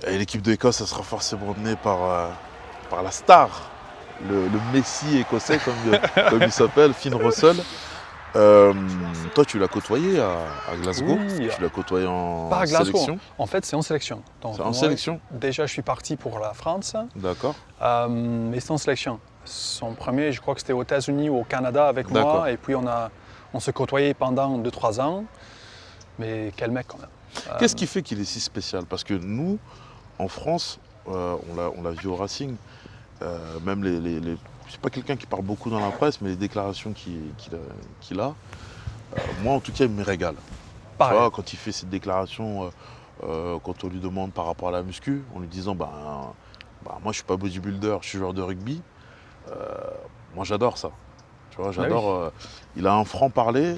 Et l'équipe d'Écosse, ça sera forcément menée par la star, le Messi écossais, comme il s'appelle, Finn Russell. Toi, tu l'as côtoyé à Glasgow, Oui, tu l'as côtoyé pas en à Glasgow. sélection. En fait, c'est en sélection. Donc C'est en moi, sélection. déjà, je suis parti pour la France, D'accord, mais c'est en sélection. Son premier, je crois que c'était aux États-Unis ou au Canada avec d'accord. moi, et puis on se côtoyait pendant 2-3 ans. Mais quel mec quand même. Qu'est-ce qui fait qu'il est si spécial? Parce que nous, en France, on l'a vu au Racing, même c'est pas quelqu'un qui parle beaucoup dans la presse, mais les déclarations qu'il a, moi en tout cas, il me régale. Tu Pareil. vois, quand il fait cette déclaration, quand on lui demande par rapport à la muscu, en lui disant moi je suis pas bodybuilder, je suis joueur de rugby, euh, moi j'adore ça. Tu vois, Bah oui. j'adore. Il a un franc-parler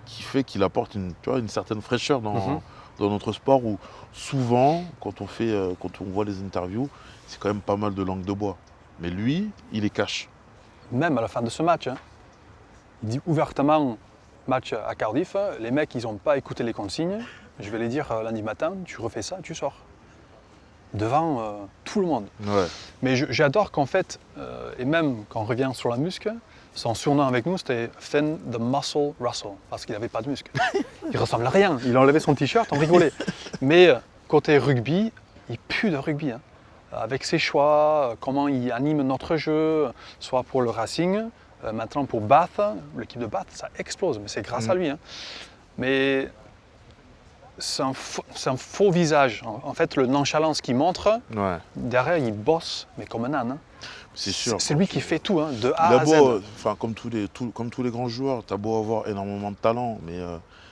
qui fait qu'il apporte une certaine fraîcheur Mhm. dans notre sport où souvent, quand on voit les interviews, c'est quand même pas mal de langue de bois. Mais lui, il les cache. Même à la fin de ce match, hein, il dit ouvertement, match à Cardiff, les mecs, ils n'ont pas écouté les consignes. Je vais les dire lundi matin, tu refais ça, tu sors. Devant tout le monde. Ouais. Mais j'adore qu'en fait, et même quand on revient sur la muscle, son surnom avec nous c'était Finn the Muscle Russell, parce qu'il n'avait pas de muscle. Il ressemble à rien, il a enlevé son t-shirt, on rigolait. Mais côté rugby, il pue de rugby. Hein. Avec ses choix, comment il anime notre jeu, soit pour le Racing, maintenant pour Bath, l'équipe de Bath, ça explose, mais c'est grâce à lui. Hein. Mais c'est un faux visage. En fait, le nonchalance qu'il montre, Ouais, derrière, il bosse, mais comme un âne. Hein. c'est sûr. C'est lui qui fait tout, hein, de Il A a à Z. beau, enfin, comme tous les grands joueurs, tu as beau avoir énormément de talent, mais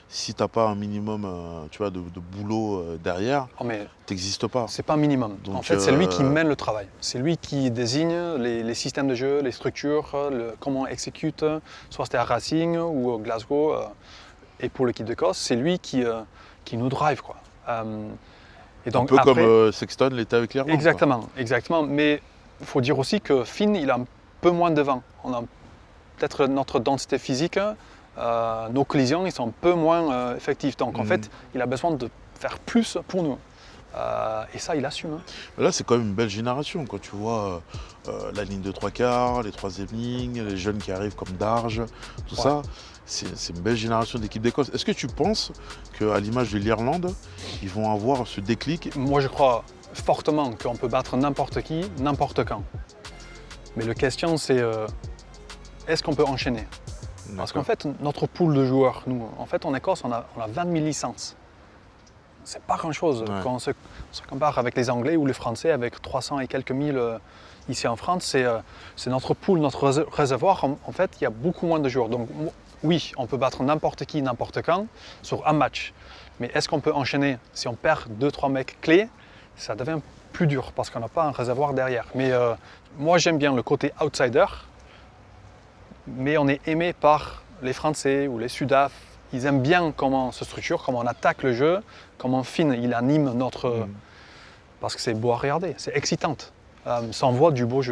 si tu n'as pas un minimum tu vois, de boulot derrière, Oh, mais tu n'existes pas. c'est pas un minimum. En Donc, fait, c'est lui qui mène le travail. C'est lui qui désigne les systèmes de jeu, les structures, comment on exécute, soit c'était à Racing ou au Glasgow. Et pour l'équipe d'Écosse, c'est lui qui nous drive. Quoi. Et un donc, peu après, comme Sexton l'était avec l'Irlande. exactement, exactement. Mais il faut dire aussi que Finn, il a un peu moins de vent. On a peut-être notre densité physique, nos collisions, ils sont un peu moins effectives. Donc en fait, il a besoin de faire plus pour nous. Et ça, il assume. Hein. Là, c'est quand même une belle génération. Quand tu vois la ligne de trois quarts, les troisièmes lignes, les jeunes qui arrivent comme Darge, tout Ouais. ça, c'est une belle génération d'équipe d'Écosse. Est-ce que tu penses qu'à l'image de l'Irlande, ils vont avoir ce déclic? Moi, je crois fortement qu'on peut battre n'importe qui, n'importe quand. Mais la question, c'est est-ce qu'on peut enchaîner? Parce qu'en fait, notre pool de joueurs, nous, en fait, en Écosse, on a 20 000 licences. C'est pas grand-chose Ouais. quand on se compare avec les Anglais ou les Français avec 300 et quelques mille ici en France. C'est notre pool, notre réservoir. En fait, il y a beaucoup moins de joueurs. Donc oui, on peut battre n'importe qui, n'importe quand sur un match. Mais est-ce qu'on peut enchaîner? Si on perd 2-3 mecs clés, ça devient plus dur parce qu'on n'a pas un réservoir derrière. Mais moi, j'aime bien le côté outsider. Mais on est aimé par les Français ou les Sudaf. Ils aiment bien comment on se structure, comment on attaque le jeu, comment Finn il anime notre... Parce que c'est beau à regarder, c'est excitant. Ça envoie du beau jeu.